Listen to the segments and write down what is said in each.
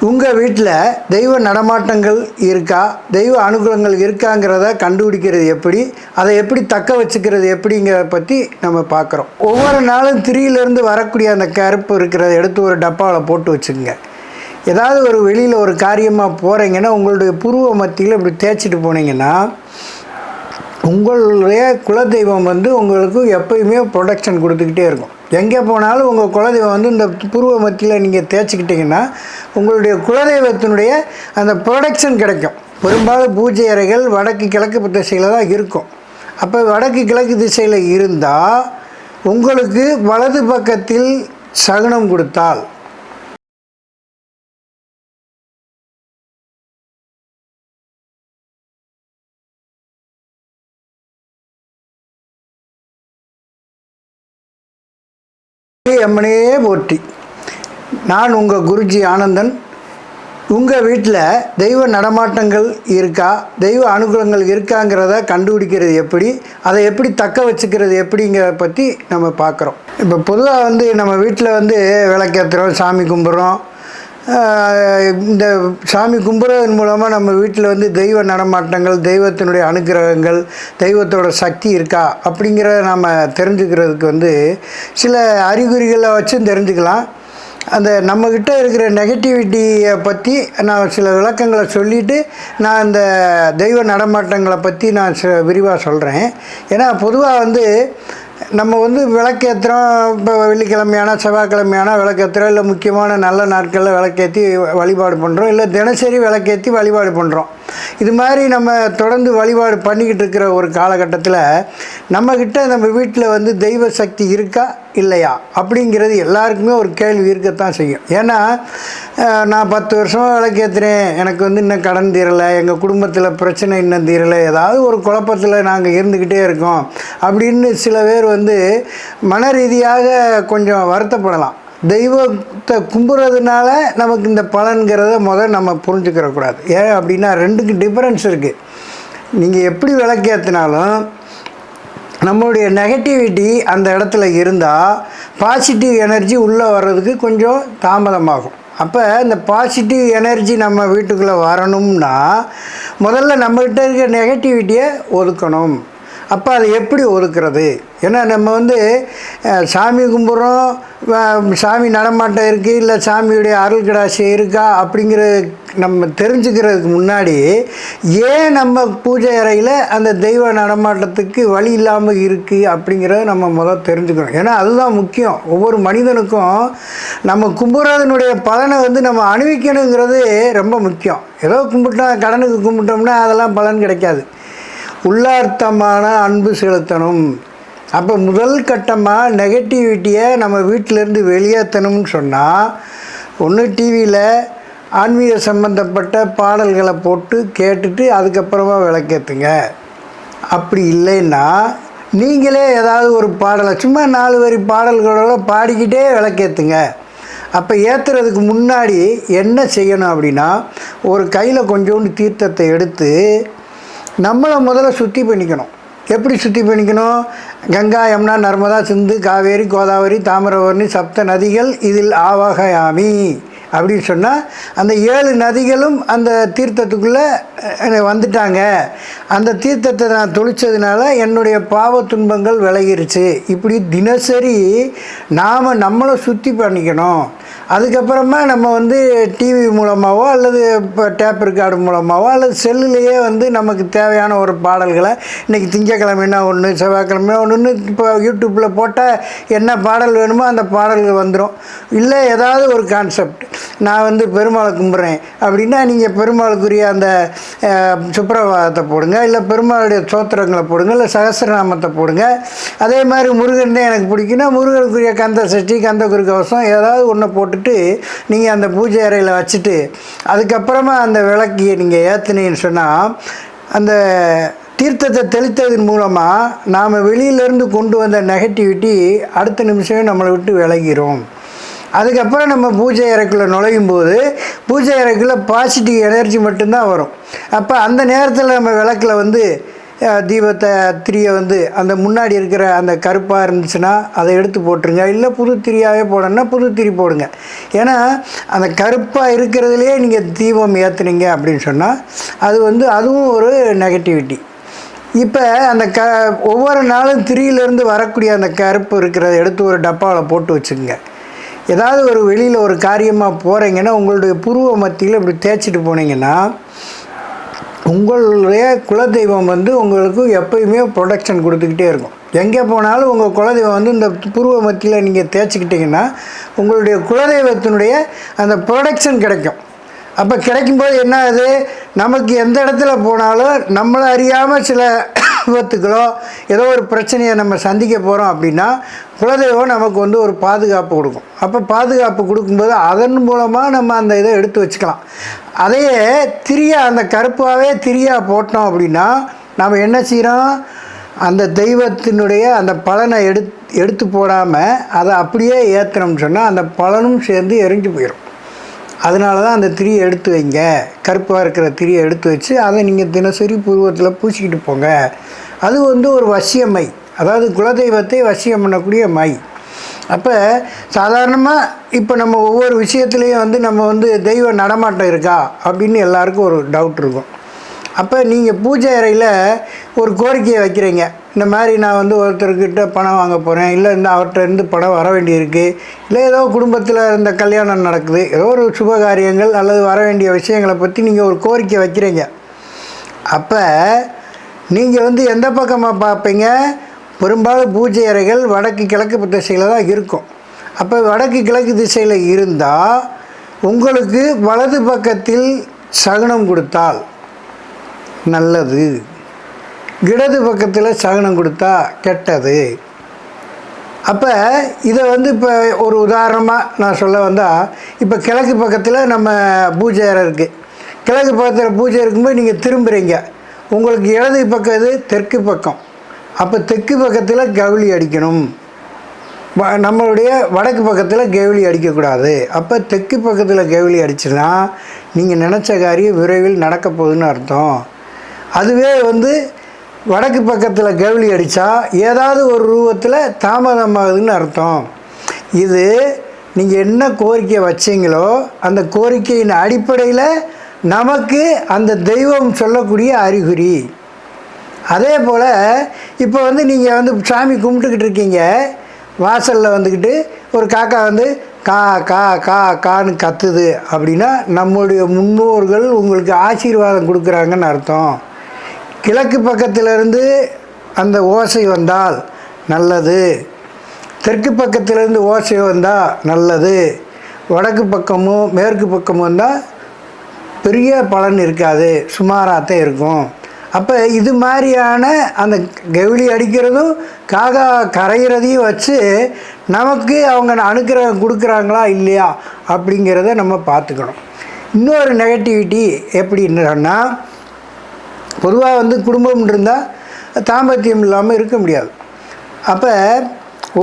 உங்கள் வீட்டில் தெய்வ நடமாட்டங்கள் இருக்கா, தெய்வ அனுகூலங்கள் இருக்காங்கிறத கண்டுபிடிக்கிறது எப்படி, அதை எப்படி தக்க வச்சுக்கிறது எப்படிங்கிறத பற்றி நம்ம பார்க்குறோம். ஒவ்வொரு நாளும் திரியிலேருந்து வரக்கூடிய அந்த கருப்பு இருக்கிறத எடுத்து ஒரு டப்பாவில் போட்டு வச்சுக்கோங்க. ஏதாவது ஒரு வெளியில் ஒரு காரியமாக போகிறீங்கன்னா உங்களுடைய புருவ மத்தியில் இப்படி தேய்ச்சிட்டு போனீங்கன்னா உங்களுடைய குலதெய்வம் உங்களுக்கு எப்போயுமே ப்ரொடெக்ஷன் கொடுத்துக்கிட்டே இருக்கும். எங்கே போனாலும் உங்கள் குலதெய்வம் இந்த புருவ மத்தியில் நீங்கள் தேய்ச்சிக்கிட்டிங்கன்னா உங்களுடைய குலதெய்வத்தினுடைய அந்த ப்ரொடெக்ஷன் கிடைக்கும். பெரும்பாலும் பூஜை அறைகள் வடக்கு கிழக்கு திசையில் தான் இருக்கும். அப்போ வடக்கு கிழக்கு திசையில் இருந்தால் உங்களுக்கு வலது பக்கத்தில் சகுனம் கொடுத்தால் அம்மனே போற்றி. நான் உங்கள் குருஜி ஆனந்தன். உங்கள் வீட்டில் தெய்வ நடமாட்டங்கள் இருக்கா, தெய்வ அனுகூலங்கள் இருக்காங்கிறத கண்டுபிடிக்கிறது எப்படி, அதை எப்படி தக்க வச்சுக்கிறது எப்படிங்கிறத பற்றி நம்ம பார்க்குறோம். இப்போ பொதுவாக நம்ம வீட்டில் விளக்கேற்றுறோம், சாமி கும்பிட்றோம். இந்த சாமி கும்பிட்றதன் மூலமாக நம்ம வீட்டில் தெய்வ நடமாட்டங்கள், தெய்வத்தினுடைய அனுகிரகங்கள், தெய்வத்தோட சக்தி இருக்கா அப்படிங்கிறத நம்ம தெரிஞ்சுக்கிறதுக்கு சில அறிகுறிகளை வச்சும் தெரிஞ்சுக்கலாம். அந்த நம்மக்கிட்ட இருக்கிற நெகட்டிவிட்டியை பற்றி நான் சில விளக்கங்களை சொல்லிவிட்டு நான் இந்த தெய்வ நடமாட்டங்களை பற்றி நான் விரிவாக சொல்கிறேன். ஏன்னா பொதுவாக நம்ம விளக்கேற்றுறோம். இப்போ வெள்ளிக்கிழமையான செவ்வாய்க்கிழமையான விளக்கேற்றுறோம், இல்லை முக்கியமான நல்ல நாட்களில் விளக்கேற்றி வழிபாடு பண்ணுறோம், இல்லை தினசரி விளக்கேற்றி வழிபாடு பண்ணுறோம். இது மாதிரி நம்ம தொடர்ந்து வழிபாடு பண்ணிக்கிட்டு இருக்கிற ஒரு காலகட்டத்தில் நம்மக்கிட்ட நம்ம வீட்டில் தெய்வ சக்தி இருக்கா இல்லையா அப்படிங்கிறது எல்லாருக்குமே ஒரு கேள்வி இருக்கத்தான் செய்யும். ஏன்னா நான் 10 வருஷமாக விளக்கேற்றுறேன், எனக்கு இன்னும் கடன் தீரலை, எங்கள் குடும்பத்தில் பிரச்சனை இன்னும் தீரலை, ஏதாவது ஒரு குழப்பத்தில் நாங்கள் இருந்துக்கிட்டே இருக்கோம் அப்படின்னு சில பேர் மன ரீதியாக கொஞ்சம் வருத்தப்படலாம். தெய்வத்தை கும்புறதுனால நமக்கு இந்த பலன்கிறத நம்ம புரிஞ்சுக்கிறக்கூடாது. ஏன் அப்படின்னா ரெண்டுக்கு டிஃப்ரென்ஸ் இருக்குது. நீங்கள் எப்படி விளக்கேற்றினாலும் நம்மளுடைய நெகட்டிவிட்டி அந்த இடத்துல இருந்தால் பாசிட்டிவ் எனர்ஜி உள்ளே வர்றதுக்கு கொஞ்சம் தாமதமாகும். அப்போ இந்த பாசிட்டிவ் எனர்ஜி நம்ம வீட்டுக்குள்ளே வரணும்னா முதல்ல நம்மகிட்ட இருக்க நெகட்டிவிட்டியை ஒதுக்கணும். அப்போ அதை எப்படி ஒதுக்குறது? ஏன்னா நம்ம சாமி கும்பிட்றோம், சாமி நடமாட்டம் இருக்குது, இல்லை சாமியுடைய அருள் கடாட்சி இருக்கா அப்படிங்கிற நம்ம தெரிஞ்சுக்கிறதுக்கு முன்னாடி ஏன் நம்ம பூஜை அறையில் அந்த தெய்வ நடமாட்டத்துக்கு வழி இல்லாமல் இருக்குது அப்படிங்கிறத நம்ம தெரிஞ்சுக்கணும். ஏன்னா அதுதான் முக்கியம். ஒவ்வொரு மனிதனுக்கும் நம்ம கும்பிட்றதுனுடைய பலனை நம்ம அனுபவிக்கணுங்கிறது ரொம்ப முக்கியம். ஏதோ கும்பிட்டா கடனுக்கு கும்பிட்டோம்னா அதெல்லாம் பலன் கிடைக்காது. உள்ளார்த்தமான அன்பு செலுத்தணும். அப்போ முதல் கட்டமாக நெகட்டிவிட்டியை நம்ம வீட்டிலேருந்து வெளியேற்றணும்னு சொன்னால் ஒன்று டிவியில் ஆன்மீக சம்பந்தப்பட்ட பாடல்களை போட்டு கேட்டுட்டு அதுக்கப்புறமா விளக்கேற்றுங்க. அப்படி இல்லைன்னா நீங்களே ஏதாவது ஒரு பாடலை சும்மா 4 வரி பாடல்களோட பாடிக்கிட்டே விளக்கேற்றுங்க. அப்போ ஏற்றுறதுக்கு முன்னாடி என்ன செய்யணும் அப்படின்னா ஒரு கையில் கொஞ்சோண்டு தீர்த்தத்தை எடுத்து நம்மளை முதல்ல சுத்தி பண்ணிக்கணும். எப்படி சுத்தி பண்ணிக்கணும்? கங்கா, யமுனா, நர்மதா, சிந்து, காவேரி, கோதாவரி, தாமிரபரணி, சப்த நதிகள் இதில் ஆவாகயாமி அப்படின்னு சொன்னால் அந்த 7 நதிகளும் அந்த தீர்த்தத்துக்குள்ளே வந்துட்டாங்க. அந்த தீர்த்தத்தை நான் தொளிச்சதுனால என்னுடைய பாவ துன்பங்கள் விலகிருச்சு. இப்படி தினசரி நாம் நம்மளை சுத்தி பண்ணிக்கணும். அதுக்கப்புறமா நம்ம டிவி மூலமாகவோ அல்லது இப்போ டேப் ரெக்கார்டு மூலமாகவோ அல்லது செல்லுலேயே நமக்கு தேவையான ஒரு பாடல்களை இன்றைக்கி திங்கக்கிழமைனா ஒன்று, செவ்வாய்க்கிழமைனா ஒன்று, இப்போ யூடியூப்பில் போட்டால் என்ன பாடல் வேணுமோ அந்த பாடல்கள் வந்துடும். இல்லை ஏதாவது ஒரு கான்செப்ட், நான் பெருமாளை கும்பிட்றேன் அப்படின்னா நீங்கள் பெருமாளுக்குரிய அந்த சுப்ரபாதத்தை போடுங்க, இல்லை பெருமாளுடைய சோத்திரங்களை போடுங்க, இல்லை சகஸ்ரநாமத்தை போடுங்க. அதே மாதிரி முருகன் தான் எனக்கு பிடிக்குன்னா முருகனுக்குரிய கந்த சஷ்டி, கந்த குரு கவசம் ஏதாவது ஒன்று போட்டுட்டு நீங்கள் அந்த பூஜை அறையில் வச்சுட்டு அதுக்கப்புறமா அந்த விளக்கியை நீங்கள் ஏற்றுனீங்கன்னு சொன்னால் அந்த தீர்த்தத்தை தெளித்ததன் மூலமாக நாம் வெளியிலேருந்து கொண்டு வந்த நெகட்டிவிட்டி அடுத்த நிமிஷமே நம்மளை விட்டு விலகிரும். அதுக்கப்புறம் நம்ம பூஜை அறைக்குள்ளே நுழையும் போது பூஜை அறைக்குள்ளே பாசிட்டிவ் எனர்ஜி மட்டும்தான் வரும். அப்போ அந்த நேரத்தில் நம்ம விளக்கில் தீபத்தை திரியை வந்து அந்த முன்னாடி இருக்கிற அந்த கருப்பாக இருந்துச்சுன்னா அதை எடுத்து போட்டுருங்க. இல்லை புது திரியாகவே போடணுன்னா புது திரி போடுங்க. ஏன்னா அந்த கருப்பாக இருக்கிறதுலையே நீங்கள் தீபம் ஏற்றுனீங்க அப்படின்னு சொன்னால் அது வந்து அதுவும் ஒரு நெகட்டிவிட்டி. இப்போ அந்த ஒவ்வொரு நாளும் திரியிலேருந்து வரக்கூடிய அந்த கருப்பு இருக்கிறத எடுத்து ஒரு டப்பாவில் போட்டு வச்சுக்கோங்க. ஏதாவது ஒரு வெளியில் ஒரு காரியமாக போகிறீங்கன்னா உங்களுடைய புருவ மத்தியில் இப்படி தேய்ச்சிட்டு போனீங்கன்னா உங்களுடைய குலதெய்வம் வந்து உங்களுக்கு எப்பயுமே ப்ரொடெக்ஷன் கொடுத்துக்கிட்டே இருக்கும். எங்கே போனாலும் உங்கள் குலதெய்வம் வந்து இந்த புருவ மத்தியில் நீங்கள் தேய்ச்சிக்கிட்டிங்கன்னா உங்களுடைய குலதெய்வத்தினுடைய அந்த ப்ரொடெக்ஷன் கிடைக்கும். அப்போ கிடைக்கும்போது என்ன ஆகுது, நமக்கு எந்த இடத்துல போனாலும் நம்மளை அறியாமல் சில விபத்துக்களோ ஏதோ ஒரு பிரச்சனையை நம்ம சந்திக்க போகிறோம் அப்படின்னா குலதெய்வம் நமக்கு வந்து ஒரு பாதுகாப்பு கொடுக்கும். அப்போ பாதுகாப்பு கொடுக்கும்போது அதன் மூலமாக நம்ம அந்த இதை எடுத்து வச்சுக்கலாம். அதையே திரியாக அந்த கருப்பாகவே திரியாக போட்டோம் அப்படின்னா நம்ம என்ன செய்கிறோம், அந்த தெய்வத்தினுடைய அந்த பலனை எடுத்து போடாமல் அதை அப்படியே ஏற்றுனோம்னு சொன்னால் அந்த பலனும் சேர்ந்து எரிஞ்சு போயிடும். அதனால தான் அந்த திரியை எடுத்து வைங்க. கருப்பாக இருக்கிற திரியை எடுத்து வச்சு அதை நீங்கள் தினசரி புருவத்தில் பூசிக்கிட்டு போங்க. அது வந்து ஒரு வசிய மை, அதாவது குலதெய்வத்தை வசியம் பண்ணக்கூடிய மை. அப்போ சாதாரணமாக இப்போ நம்ம ஒவ்வொரு விஷயத்துலேயும் வந்து நம்ம வந்து தெய்வ நடமாட்டம் இருக்கா அப்படின்னு எல்லாருக்கும் ஒரு டவுட் இருக்கும். அப்போ நீங்கள் பூஜை அறையில் ஒரு கோரிக்கையை வைக்கிறீங்க, இந்த மாதிரி நான் வந்து ஒருத்தர்கிட்ட பணம் வாங்க போகிறேன், இல்லை இந்த அவர்கிட்ட இருந்து பணம் வர வேண்டியிருக்கு, இல்லை ஏதோ குடும்பத்தில் இந்த கல்யாணம் நடக்குது, ஏதோ ஒரு சுபகாரியங்கள் அல்லது வர வேண்டிய விஷயங்களை பற்றி நீங்கள் ஒரு கோரிக்கை வைக்கிறீங்க. அப்போ நீங்கள் வந்து எந்த பக்கமாக பார்ப்பீங்க, பெரும்பாலும் பூஜை அறைகள் வடக்கு கிழக்கு திசையில் தான் இருக்கும். அப்போ வடக்கு கிழக்கு திசையில் இருந்தால் உங்களுக்கு வலது பக்கத்தில் சகுனம் கொடுத்தால் நல்லது, இடது பக்கத்தில் சகுனம் கொடுத்தா கெட்டது. அப்போ இதை வந்து இப்போ ஒரு உதாரணமாக நான் சொல்ல வந்தால், இப்போ கிழக்கு பக்கத்தில் நம்ம பூஜை அறை இருக்குது. கிழக்கு பக்கத்தில் பூஜை இருக்கும்போது நீங்கள் திரும்புகிறீங்க, உங்களுக்கு இடது பக்கம் இது தெற்கு பக்கம். அப்போ தெற்கு பக்கத்தில் கவுளி அடிக்கணும், நம்மளுடைய வடக்கு பக்கத்தில் கவுளி அடிக்கக்கூடாது. அப்போ தெற்கு பக்கத்தில் கவுளி அடிச்சுன்னா நீங்கள் நினச்ச காரியம் விரைவில் நடக்க போகுதுன்னு அர்த்தம். அதுவே வந்து வடக்கு பக்கத்தில் கவுளி அடித்தா ஏதாவது ஒரு ரூபத்தில் தாமதமாகுதுன்னு அர்த்தம். இது நீங்கள் என்ன கோரிக்கை வச்சிங்களோ அந்த கோரிக்கையின் அடிப்படையில் நமக்கு அந்த தெய்வம் சொல்லக்கூடிய அறிகுறி. அதே போல் இப்போ வந்து நீங்கள் வந்து சாமி கும்பிட்டுக்கிட்டு இருக்கீங்க, வாசலில் வந்துக்கிட்டு ஒரு காக்கா வந்து கா கா கா கான்னு கத்துது அப்படின்னா நம்முடைய முன்னோர்கள் உங்களுக்கு ஆசீர்வாதம் கொடுக்குறாங்கன்னு அர்த்தம். கிழக்கு பக்கத்திலிருந்து அந்த ஓசை வந்தால் நல்லது, தெற்கு பக்கத்திலேருந்து ஓசை வந்தால் நல்லது, வடக்கு பக்கமும் மேற்கு பக்கமும் வந்தால் பெரிய பலன் இருக்காது, சுமாராகத்தான் இருக்கும். அப்போ இது மாதிரியான அந்த கவுளி அடிக்கிறதும் காக்கா கரைகிறதையும் வச்சு நமக்கு அவங்க அனுக்கிரகம் கொடுக்குறாங்களா இல்லையா அப்படிங்கிறத நம்ம பார்த்துக்கணும். இன்னொரு நெகட்டிவிட்டி எப்படின்னு சொன்னால், பொதுவாக வந்து குடும்பம் இருந்தால் தாம்பத்தியம் இல்லாமல் இருக்க முடியாது. அப்போ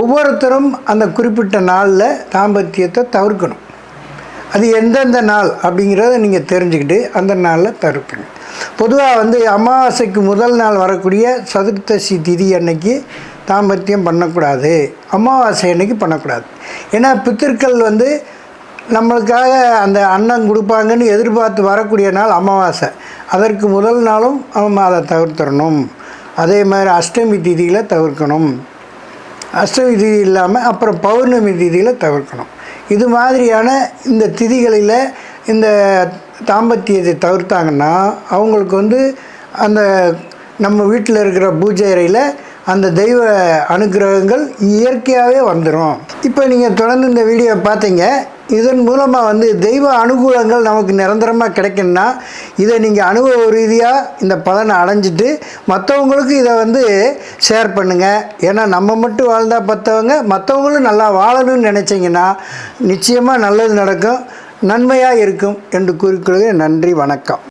ஒவ்வொருத்தரும் அந்த குறிப்பிட்ட நாளில் தாம்பத்தியத்தை தவிர்க்கணும். அது எந்தெந்த நாள் அப்படிங்கிறத நீங்கள் தெரிஞ்சுக்கிட்டு அந்த நாளில் தவிர்க்கணும். பொதுவாக வந்து அமாவாசைக்கு முதல் நாள் வரக்கூடிய சதுர்த்தசி திதி அன்னைக்கு தாம்பத்தியம் பண்ணக்கூடாது, அமாவாசை அன்னைக்கு பண்ணக்கூடாது. ஏன்னா பித்திருக்கள் வந்து நம்மளுக்காக அந்த அன்னம் கொடுப்பாங்கன்னு எதிர்பார்த்து வரக்கூடிய நாள் அமாவாசை, அதற்கு முதல் நாளும் நம்ம அதை தவிர்த்துடணும். அதே மாதிரி அஷ்டமி திதியில் தவிர்க்கணும், அஷ்டமி திதி இல்லாமல் அப்புறம் பௌர்ணமி திதியில் தவிர்க்கணும். இது மாதிரியான இந்த திதிகளில் இந்த தாம்பத்தியத்தை தவிர்த்தாங்கன்னா அவங்களுக்கு வந்து அந்த நம்ம வீட்டில் இருக்கிற பூஜை அறையில் அந்த தெய்வ அனுகிரகங்கள் இயற்கையாகவே வந்துடும். இப்போ நீங்கள் தொடர்ந்து இந்த வீடியோ பார்த்தீங்க, இதன் மூலமாக வந்து தெய்வ அனுகூலங்கள் நமக்கு நிரந்தரமாக கிடைக்கணும்னா இதை நீங்கள் அனுபவ ரீதியாக இந்த பலனை அடைஞ்சிட்டு மற்றவங்களுக்கு இதை வந்து ஷேர் பண்ணுங்கள். ஏன்னா நம்ம மட்டும் வாழ்ந்தால் பற்றவங்க மற்றவங்களும் நல்லா வாழணும்னு நினச்சிங்கன்னா நிச்சயமாக நல்லது நடக்கும், நன்மையாக இருக்கும் என்று கூறிக்கொள்கிறேன். நன்றி, வணக்கம்.